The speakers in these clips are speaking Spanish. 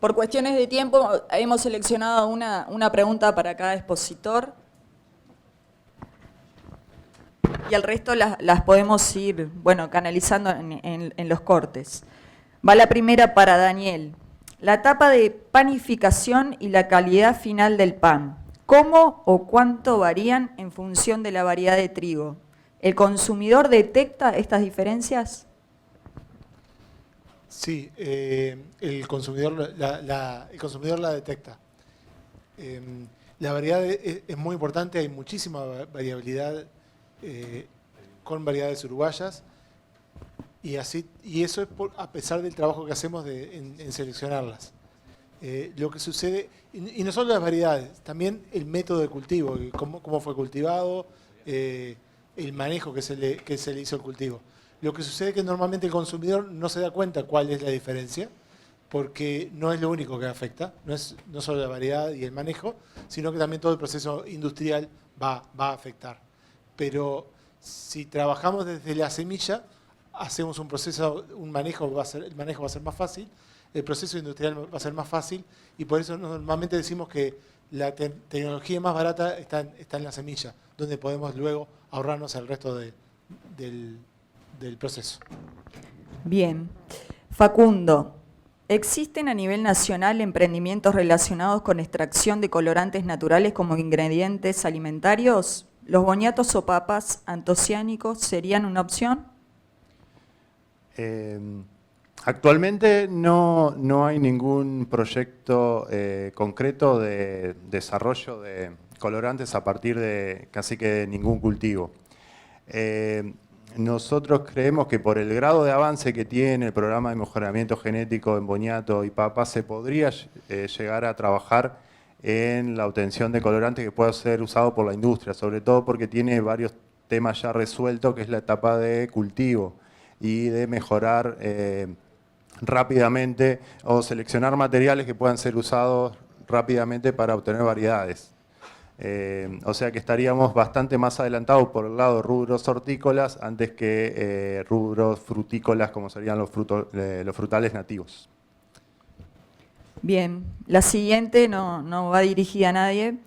Por cuestiones de tiempo hemos seleccionado una pregunta para cada expositor y el resto las podemos ir, bueno, canalizando en los cortes. Va la primera para Daniel. La etapa de panificación y la calidad final del pan. ¿Cómo o cuánto varían en función de la variedad de trigo? ¿El consumidor detecta estas diferencias? Sí, el consumidor la detecta. La variedad es muy importante, hay muchísima variabilidad con variedades uruguayas y eso es a pesar del trabajo que hacemos en seleccionarlas. Lo que sucede, y no solo las variedades, también el método de cultivo, cómo fue cultivado, el manejo que se le hizo al cultivo. Lo que sucede es que normalmente el consumidor no se da cuenta cuál es la diferencia, porque no es lo único que afecta, no solo la variedad y el manejo, sino que también todo el proceso industrial va a afectar. Pero si trabajamos desde la semilla, hacemos un proceso, el manejo va a ser más fácil, el proceso industrial va a ser más fácil, y por eso normalmente decimos que la tecnología más barata está en la semilla, donde podemos luego ahorrarnos el resto del proceso. Bien. Facundo, ¿existen a nivel nacional emprendimientos relacionados con extracción de colorantes naturales como ingredientes alimentarios? ¿Los boniatos o papas antociánicos serían una opción? Actualmente no hay ningún proyecto concreto de desarrollo de colorantes a partir de casi que ningún cultivo. Nosotros creemos que por el grado de avance que tiene el programa de mejoramiento genético en boniato y papa, se podría llegar a trabajar en la obtención de colorantes que pueda ser usado por la industria, sobre todo porque tiene varios temas ya resueltos, que es la etapa de cultivo y de mejorar rápidamente o seleccionar materiales que puedan ser usados rápidamente para obtener variedades. O sea que estaríamos bastante más adelantados por el lado de rubros hortícolas antes que rubros frutícolas como serían los frutales nativos. Bien, la siguiente no va dirigida a nadie.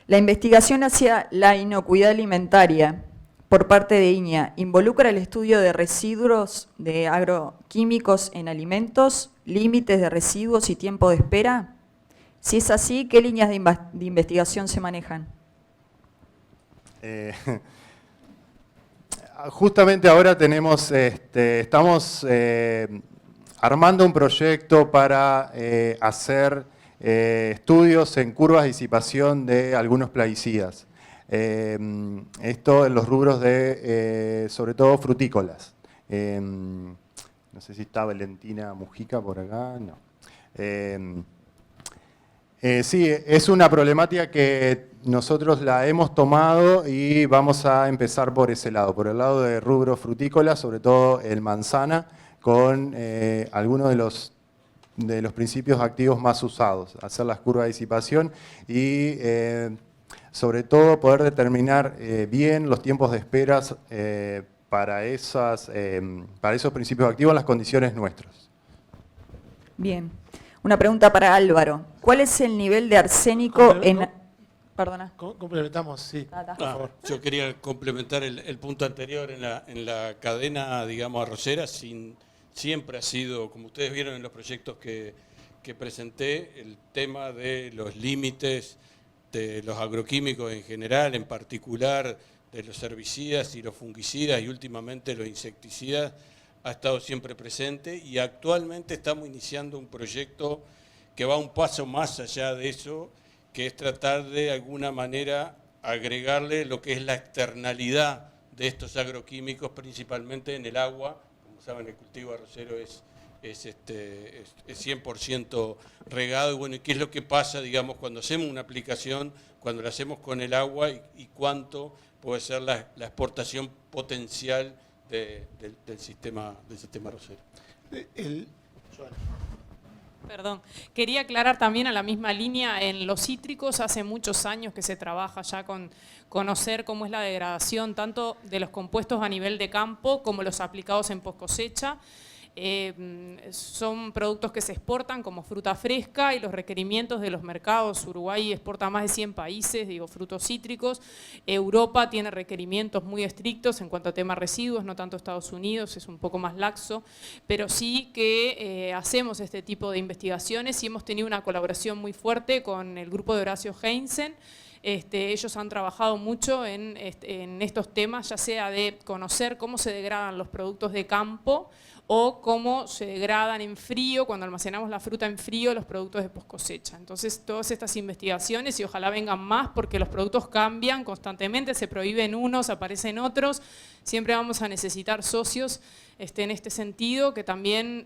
La investigación hacia la inocuidad alimentaria por parte de INEA involucra el estudio de residuos de agroquímicos en alimentos, límites de residuos y tiempo de espera. Si es así, ¿qué líneas de investigación se manejan? Justamente ahora estamos armando un proyecto para hacer estudios en curvas de disipación de algunos plaguicidas. Esto en los rubros de, sobre todo, frutícolas. No sé si está Valentina Mujica por acá, no. Sí, es una problemática que nosotros la hemos tomado y vamos a empezar por ese lado, por el lado de rubros frutícolas, sobre todo el manzana, con algunos de los principios activos más usados, hacer las curvas de disipación y sobre todo poder determinar bien los tiempos de esperas para esos principios activos en las condiciones nuestras. Bien. Una pregunta para Álvaro. ¿Cuál es el nivel de arsénico en...? Perdona. Complementamos, sí. Por favor. Yo quería complementar el punto anterior. En la cadena, digamos, arrocera, siempre ha sido, como ustedes vieron en los proyectos que presenté, el tema de los límites de los agroquímicos en general, en particular de los herbicidas y los fungicidas y últimamente los insecticidas, ha estado siempre presente, y actualmente estamos iniciando un proyecto que va un paso más allá de eso, que es tratar de alguna manera agregarle lo que es la externalidad de estos agroquímicos, principalmente en el agua. Como saben, el cultivo arrocero es 100% regado, y bueno, ¿y qué es lo que pasa, digamos, cuando hacemos una aplicación, cuando la hacemos con el agua, y cuánto puede ser la exportación potencial del sistema arrocero? Perdón, quería aclarar también a la misma línea, en los cítricos hace muchos años que se trabaja ya con conocer cómo es la degradación tanto de los compuestos a nivel de campo como los aplicados en post cosecha. son productos que se exportan como fruta fresca y los requerimientos de los mercados. Uruguay exporta a más de 100 países, digo, frutos cítricos. Europa tiene requerimientos muy estrictos en cuanto a temas residuos, no tanto Estados Unidos, es un poco más laxo, pero sí que hacemos este tipo de investigaciones y hemos tenido una colaboración muy fuerte con el grupo de Horacio Heinzen. Ellos han trabajado mucho en estos temas, ya sea de conocer cómo se degradan los productos de campo o cómo se degradan en frío, cuando almacenamos la fruta en frío, los productos de post cosecha. Entonces, todas estas investigaciones, y ojalá vengan más, porque los productos cambian constantemente, se prohíben unos, aparecen otros, siempre vamos a necesitar socios en este sentido, que también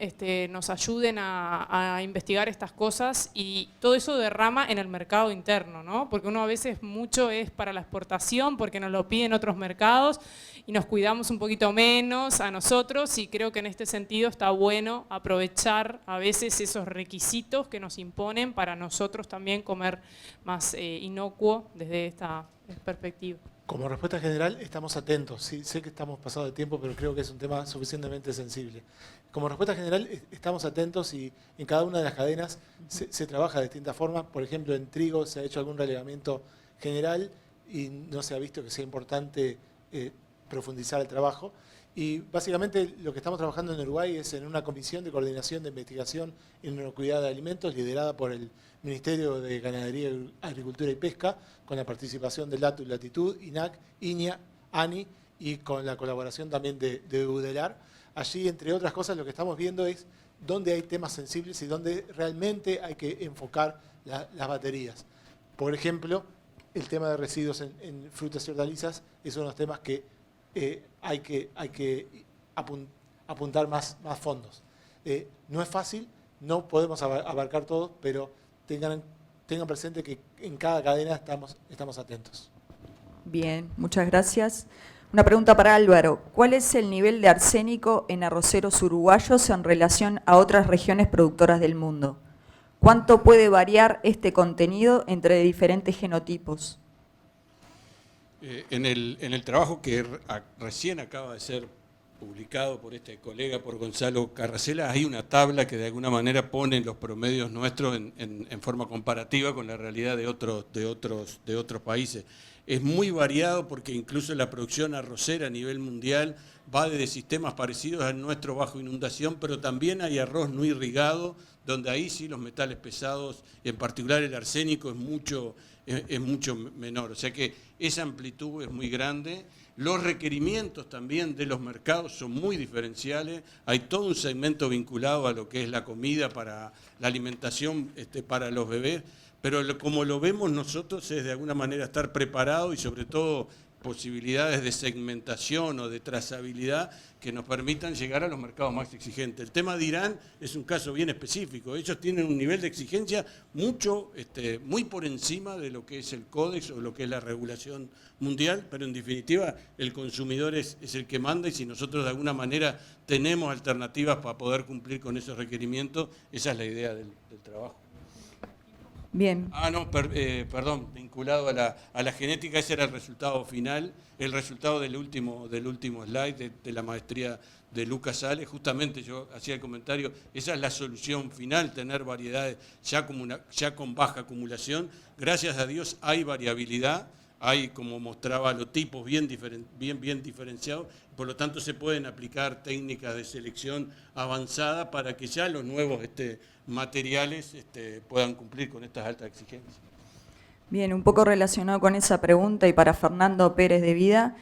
nos ayuden a investigar estas cosas, y todo eso derrama en el mercado interno, ¿no? Porque uno a veces mucho es para la exportación, porque nos lo piden otros mercados, y nos cuidamos un poquito menos a nosotros, y creo que en este sentido está bueno aprovechar a veces esos requisitos que nos imponen para nosotros también comer más inocuo desde esta perspectiva. Como respuesta general, estamos atentos. Sí, sé que estamos pasados de tiempo, pero creo que es un tema suficientemente sensible. Como respuesta general, estamos atentos y en cada una de las cadenas se trabaja de distintas formas. Por ejemplo, en trigo se ha hecho algún relevamiento general y no se ha visto que sea importante profundizar el trabajo. Y básicamente lo que estamos trabajando en Uruguay es en una comisión de coordinación de investigación en inocuidad de alimentos liderada por el Ministerio de Ganadería, Agricultura y Pesca, con la participación de LATU y Latitud, INAC, INIA, ANI y con la colaboración también de UDELAR. Allí, entre otras cosas, lo que estamos viendo es dónde hay temas sensibles y dónde realmente hay que enfocar las baterías. Por ejemplo, el tema de residuos en frutas y hortalizas es uno de los temas que hay que apuntar más fondos. No es fácil, no podemos abarcar todo, pero tengan presente que en cada cadena estamos atentos. Bien, muchas gracias. Una pregunta para Álvaro. ¿Cuál es el nivel de arsénico en arroceros uruguayos en relación a otras regiones productoras del mundo? ¿Cuánto puede variar este contenido entre diferentes genotipos? En el trabajo que recién acaba de ser publicado por este colega, por Gonzalo Carracela, hay una tabla que de alguna manera pone los promedios nuestros en forma comparativa con la realidad de otros países. Es muy variado porque incluso la producción arrocera a nivel mundial va desde sistemas parecidos al nuestro bajo inundación, pero también hay arroz no irrigado, donde ahí sí los metales pesados, en particular el arsénico, es mucho menor. O sea que esa amplitud es muy grande. Los requerimientos también de los mercados son muy diferenciales. Hay todo un segmento vinculado a lo que es la comida para la alimentación para los bebés, pero como lo vemos nosotros es de alguna manera estar preparado y sobre todo posibilidades de segmentación o de trazabilidad que nos permitan llegar a los mercados más exigentes. El tema de Irán es un caso bien específico. Ellos tienen un nivel de exigencia muy por encima de lo que es el códex o lo que es la regulación mundial, pero en definitiva el consumidor es el que manda, y si nosotros de alguna manera tenemos alternativas para poder cumplir con esos requerimientos, esa es la idea del trabajo. Bien. Perdón, vinculado a la genética, ese era el resultado final, el resultado del último slide de la maestría de Lucas Sales. Justamente yo hacía el comentario, esa es la solución final, tener variedades ya con baja acumulación. Gracias a Dios hay variabilidad, hay, como mostraba, los tipos bien diferenciados, por lo tanto se pueden aplicar técnicas de selección avanzada para que ya los nuevos materiales puedan cumplir con estas altas exigencias. Bien, un poco relacionado con esa pregunta y para Fernando Pérez de Vida,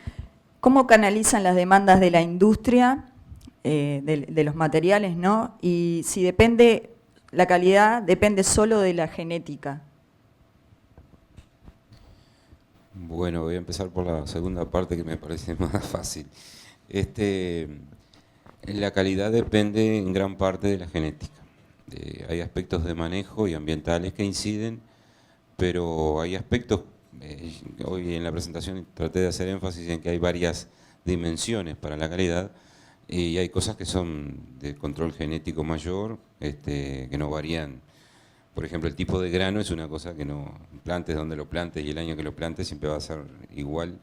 ¿cómo canalizan las demandas de la industria, de los materiales, ¿no? Y si la calidad depende solo de la genética. Bueno, voy a empezar por la segunda parte que me parece más fácil. La calidad depende en gran parte de la genética. Hay aspectos de manejo y ambientales que inciden, pero hay aspectos, hoy en la presentación traté de hacer énfasis en que hay varias dimensiones para la calidad, y hay cosas que son de control genético mayor, que no varían. Por ejemplo, el tipo de grano es una cosa que no plantes donde lo plantes y el año que lo plantes siempre va a ser igual.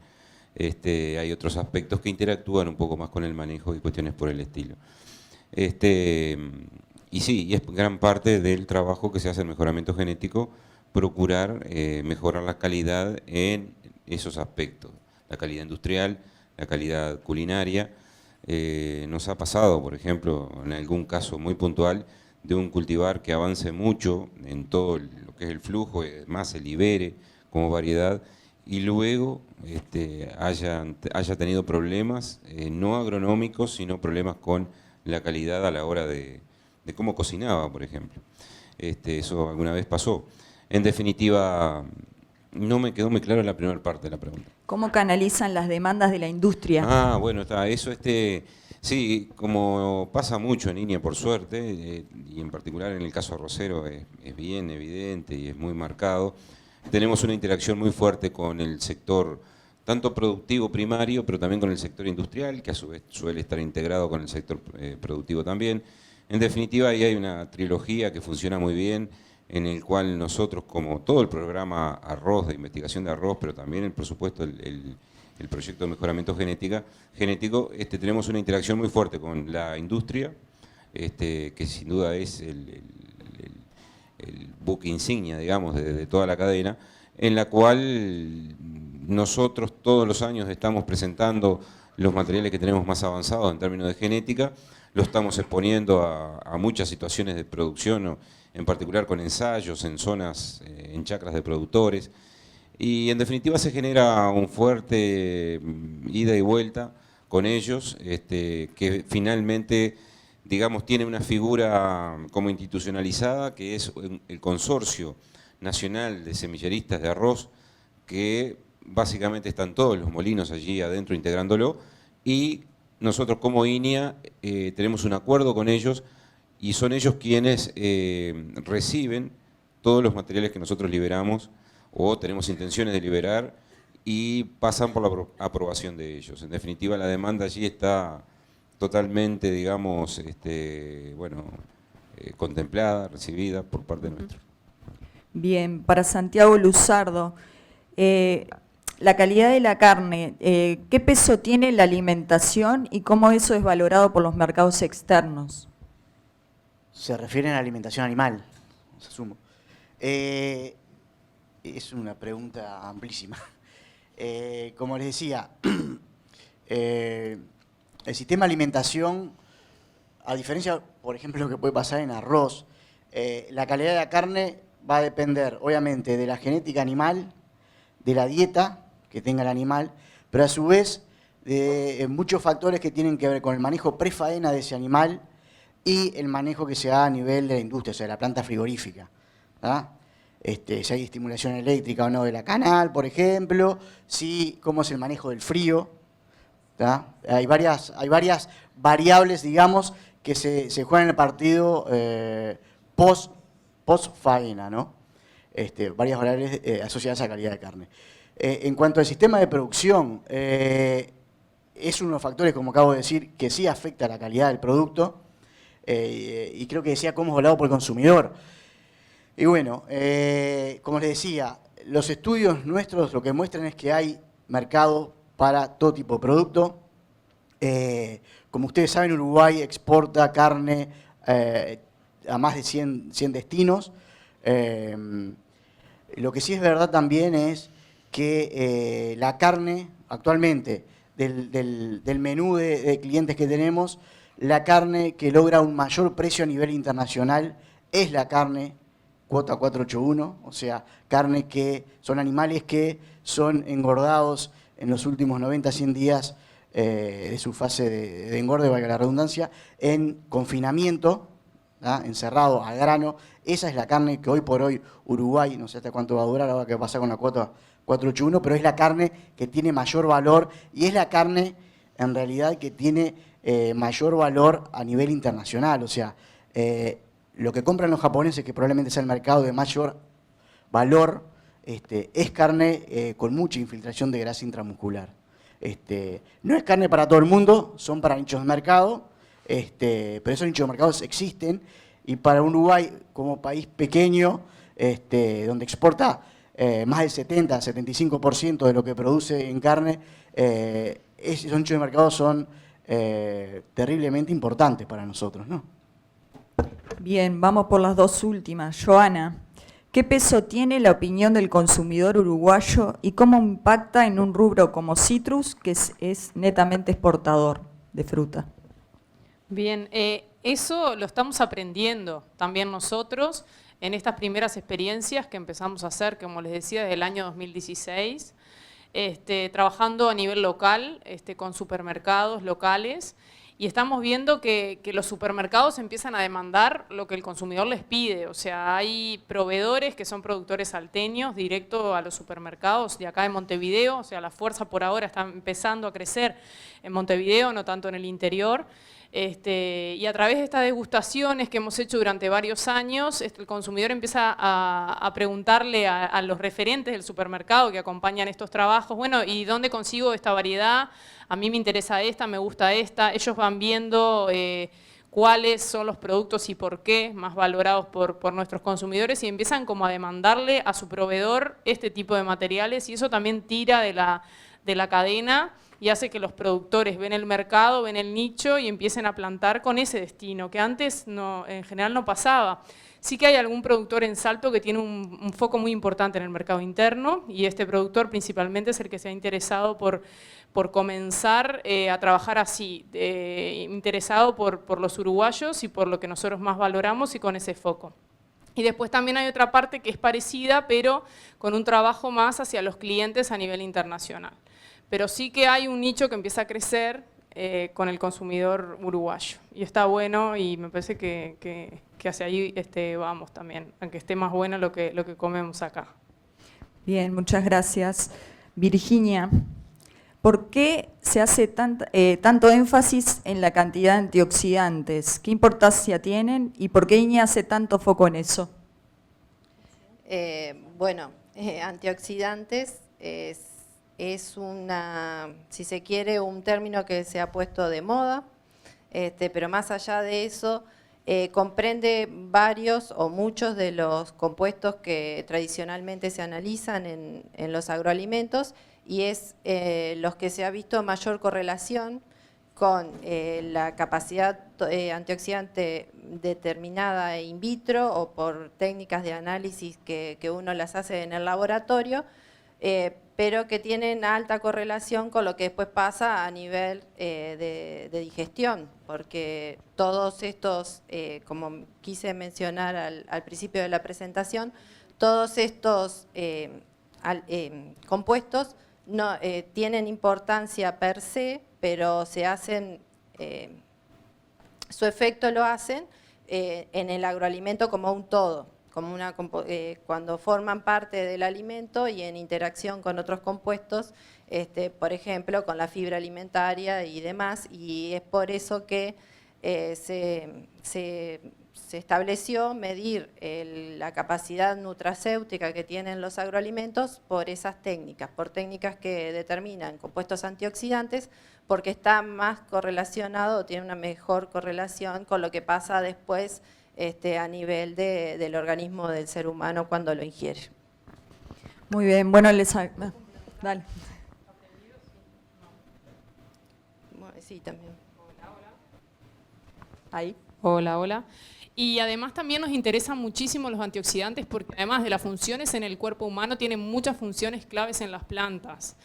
Hay otros aspectos que interactúan un poco más con el manejo y cuestiones por el estilo. Y sí, y es gran parte del trabajo que se hace en mejoramiento genético, procurar mejorar la calidad en esos aspectos, la calidad industrial, la calidad culinaria. Nos ha pasado, por ejemplo, en algún caso muy puntual, de un cultivar que avance mucho en todo lo que es el flujo, más se libere como variedad, y luego haya tenido problemas, no agronómicos, sino problemas con la calidad a la hora de cómo cocinaba, por ejemplo. Eso alguna vez pasó. En definitiva, no me quedó muy claro la primera parte de la pregunta. ¿Cómo canalizan las demandas de la industria? Ah, bueno, está. Eso, sí, como pasa mucho en INEA, por suerte, y en particular en el caso arrocero es bien evidente y es muy marcado. Tenemos una interacción muy fuerte con el sector, tanto productivo primario, pero también con el sector industrial, que a su vez suele estar integrado con el sector productivo también. En definitiva, ahí hay una trilogía que funciona muy bien, en el cual nosotros, como todo el programa Arroz, de investigación de arroz, pero también, por supuesto, el proyecto de mejoramiento genético, tenemos una interacción muy fuerte con la industria, que sin duda es el buque insignia, digamos, de toda la cadena, en la cual nosotros todos los años estamos presentando los materiales que tenemos más avanzados en términos de genética, lo estamos exponiendo a muchas situaciones de producción, en particular con ensayos en zonas, en chacras de productores, y en definitiva se genera un fuerte ida y vuelta con ellos, que finalmente, digamos, tiene una figura como institucionalizada, que es el Consorcio Nacional de Semilleristas de Arroz, que básicamente están todos los molinos allí adentro integrándolo, y nosotros como INEA tenemos un acuerdo con ellos, y son ellos quienes reciben todos los materiales que nosotros liberamos o tenemos intenciones de liberar y pasan por la aprobación de ellos. En definitiva, la demanda allí está totalmente, digamos, contemplada, recibida por parte nuestra. Bien, para Santiago Luzardo, la calidad de la carne, ¿qué peso tiene la alimentación y cómo eso es valorado por los mercados externos? Se refiere a la alimentación animal, asumo. Es una pregunta amplísima. Como les decía, el sistema de alimentación, a diferencia, por ejemplo, de lo que puede pasar en arroz, la calidad de la carne va a depender, obviamente, de la genética animal, de la dieta que tenga el animal, pero a su vez de muchos factores que tienen que ver con el manejo prefaena de ese animal y el manejo que se da a nivel de la industria, o sea, de la planta frigorífica. Si hay estimulación eléctrica o no de la canal, por ejemplo, cómo es el manejo del frío. Hay varias variables, digamos, que se juegan en el partido post-faena, ¿no? Varias variables asociadas a la calidad de carne. En cuanto al sistema de producción, es uno de los factores, como acabo de decir, que sí afecta a la calidad del producto, y creo que decía cómo es valorado por el consumidor. Y bueno, como les decía, los estudios nuestros lo que muestran es que hay mercado para todo tipo de producto. Como ustedes saben, Uruguay exporta carne a más de 100 destinos. Lo que sí es verdad también es que la carne, actualmente, del menú de clientes que tenemos, la carne que logra un mayor precio a nivel internacional es la carne cuota 481, o sea, carne que son animales que son engordados en los últimos 90-100 días de su fase de engorde, valga la redundancia, en confinamiento, encerrado al grano. Esa es la carne que hoy por hoy Uruguay, no sé hasta cuánto va a durar, ahora que pasa con la cuota 481, pero es la carne que tiene mayor valor y es la carne en realidad que tiene mayor valor a nivel internacional. O sea, lo que compran los japoneses, que probablemente sea el mercado de mayor valor, es carne con mucha infiltración de grasa intramuscular. No es carne para todo el mundo, son para nichos de mercado, pero esos nichos de mercados existen, y para Uruguay, como país pequeño, donde exporta más del 70-75% de lo que produce en carne, esos nichos de mercado son terriblemente importantes para nosotros, ¿no? Bien, vamos por las dos últimas. Joana, ¿qué peso tiene la opinión del consumidor uruguayo y cómo impacta en un rubro como citrus, que es netamente exportador de fruta? Bien, eso lo estamos aprendiendo también nosotros en estas primeras experiencias que empezamos a hacer, como les decía, desde el año 2016, trabajando a nivel local, con supermercados locales, y estamos viendo que los supermercados empiezan a demandar lo que el consumidor les pide. O sea, hay proveedores que son productores salteños directo a los supermercados de acá de Montevideo. O sea, la fuerza por ahora está empezando a crecer en Montevideo, no tanto en el interior. Y a través de estas degustaciones que hemos hecho durante varios años, el consumidor empieza a preguntarle a los referentes del supermercado que acompañan estos trabajos, bueno, ¿y dónde consigo esta variedad? A mí me interesa esta, me gusta esta. Ellos van viendo cuáles son los productos y por qué más valorados por nuestros consumidores y empiezan como a demandarle a su proveedor este tipo de materiales y eso también tira de la cadena y hace que los productores ven el mercado, ven el nicho y empiecen a plantar con ese destino, que antes en general no pasaba. Sí que hay algún productor en Salto que tiene un foco muy importante en el mercado interno y este productor principalmente es el que se ha interesado por comenzar a trabajar así, interesado por los uruguayos y por lo que nosotros más valoramos y con ese foco. Y después también hay otra parte que es parecida, pero con un trabajo más hacia los clientes a nivel internacional. Pero sí que hay un nicho que empieza a crecer con el consumidor uruguayo. Y está bueno y me parece que hacia ahí vamos también, aunque esté más bueno lo que comemos acá. Bien, muchas gracias. Virginia, ¿por qué se hace tanto énfasis en la cantidad de antioxidantes? ¿Qué importancia tienen y por qué INEA hace tanto foco en eso? Antioxidantes es una, si se quiere, un término que se ha puesto de moda, pero más allá de eso, comprende varios o muchos de los compuestos que tradicionalmente se analizan en los agroalimentos y es los que se ha visto mayor correlación con la capacidad antioxidante determinada in vitro o por técnicas de análisis que uno las hace en el laboratorio, pero que tienen alta correlación con lo que después pasa a nivel de digestión, porque todos estos, como quise mencionar al principio de la presentación, todos estos compuestos no tienen importancia per se, pero se hacen, su efecto lo hacen en el agroalimento como un todo, como cuando forman parte del alimento y en interacción con otros compuestos, por ejemplo, con la fibra alimentaria y demás, y es por eso que se estableció medir la capacidad nutracéutica que tienen los agroalimentos por esas técnicas, por técnicas que determinan compuestos antioxidantes, porque está más correlacionado, tiene una mejor correlación con lo que pasa después a nivel del organismo del ser humano cuando lo ingiere. Muy bien, bueno, dale. Sí, también. Ahí. Hola, hola. Y además también nos interesan muchísimo los antioxidantes porque además de las funciones en el cuerpo humano tienen muchas funciones claves en las plantas.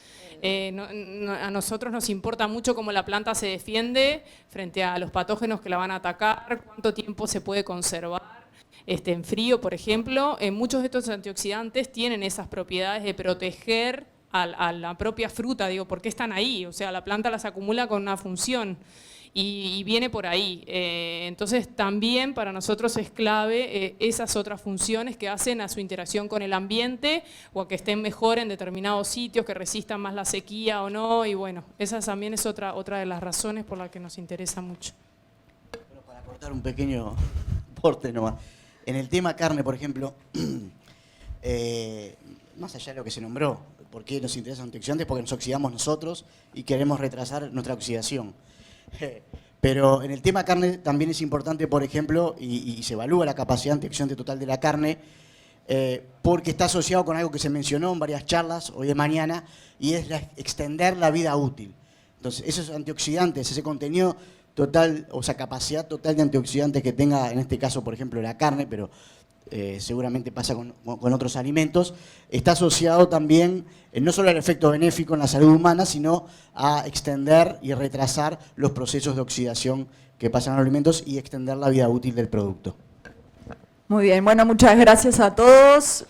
A nosotros nos importa mucho cómo la planta se defiende frente a los patógenos que la van a atacar, cuánto tiempo se puede conservar en frío, por ejemplo. Muchos de estos antioxidantes tienen esas propiedades de proteger a la propia fruta, digo, porque están ahí, o sea, la planta las acumula con una función. Y viene por ahí. Entonces también para nosotros es clave esas otras funciones que hacen a su interacción con el ambiente o a que estén mejor en determinados sitios, que resistan más la sequía o no, y bueno, esa también es otra de las razones por las que nos interesa mucho. Bueno, para cortar un pequeño aporte nomás. En el tema carne, por ejemplo, más allá de lo que se nombró, ¿por qué nos interesan antioxidantes? Porque nos oxidamos nosotros y queremos retrasar nuestra oxidación. Pero en el tema carne también es importante, por ejemplo, y se evalúa la capacidad antioxidante total de la carne, porque está asociado con algo que se mencionó en varias charlas hoy de mañana, y es extender la vida útil. Entonces, esos antioxidantes, ese contenido total, o sea, capacidad total de antioxidantes que tenga, en este caso, por ejemplo, la carne, pero seguramente pasa con otros alimentos, está asociado también no solo al efecto benéfico en la salud humana, sino a extender y retrasar los procesos de oxidación que pasan en los alimentos y extender la vida útil del producto. Muy bien, bueno, muchas gracias a todos.